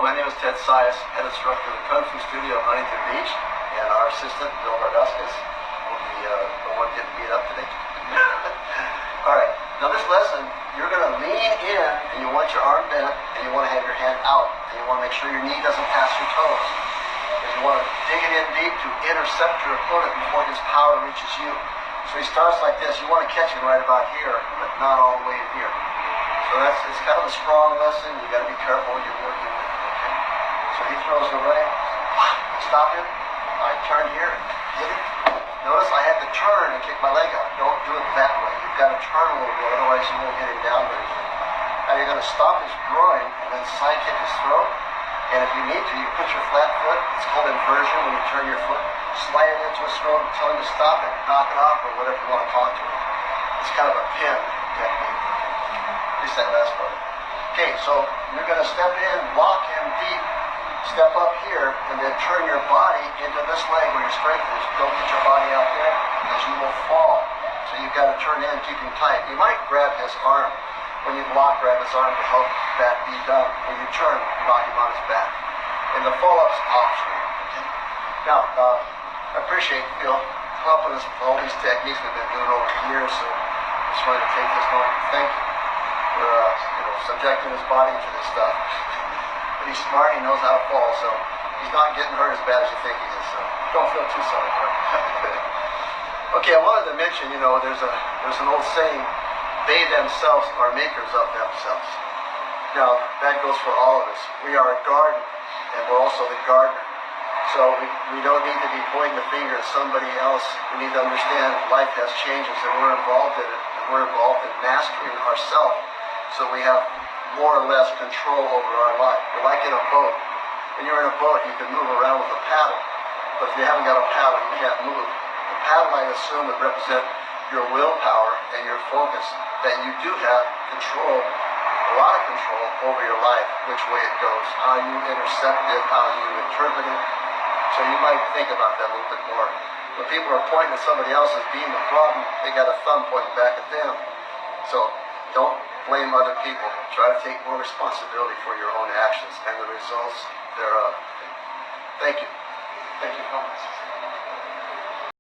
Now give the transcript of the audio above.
my name is Sias, head instructor of the Kung Fu Studio at Huntington Beach, and our assistant, Bill Barduskas, will be the one getting beat up today. All right, now this lesson, you're going to lean in, and you want your arm bent, and you want to have your hand out, and you want to make sure your knee doesn't pass your toes. And you want to dig it in deep to intercept your opponent before his power reaches you. So he starts like this. You want to catch him right about here, but not all the way in here. So it's kind of a strong lesson. You got to be careful when you're working with it. Okay? So he throws it away. Stop him. I turn here. Hit him. Notice I had to turn and kick my leg out. Don't do it that way. You've got to turn a little bit, otherwise you won't get him down very easily. Now you're going to stop his groin and then side kick his throat. And if you need to, you put your flat foot. It's called inversion when you turn your foot. Slide it into his throat and tell him to stop it, knock it off, or whatever you want to talk to him. It's kind of a pin technique. At least that last part. Okay, so you're going to step in, lock him deep, step up here, and then turn your body into this leg where your strength is. Don't get your body out there because you will fall. So you've got to turn in, keep him tight. You might grab his arm. When you block, grab his arm to help that be done. When you turn, knock him on his back. And the follow-up's optional. Okay? Now, I appreciate Phil helping us with all these techniques we've been doing over the years. So I just wanted to take this moment to thank you for subjecting his body to this stuff. But he's smart, he knows how to fall, so he's not getting hurt as bad as you think he is. So don't feel too sorry for him. Okay, I wanted to mention, there's an old saying, they themselves are makers of themselves. Now, that goes for all of us. We are a garden, and we're also the gardener. So we don't need to be pointing the finger at somebody else. We need to understand life has changes, and we're involved in it, and we're involved in mastering ourselves, so we have more or less control over our life. We're like in a boat. When you're in a boat, you can move around with a paddle, but if you haven't got a paddle, you can't move. The paddle, I assume, would represent your willpower and your focus, that you do have control, a lot of control over your life, which way it goes, how you intercept it, how you interpret it. So you might think about that a little bit more. When people are pointing at somebody else as being the problem, they got a thumb pointing back at them. So don't blame other people. Try to take more responsibility for your own actions and the results thereof. Thank you. Thank you, comments.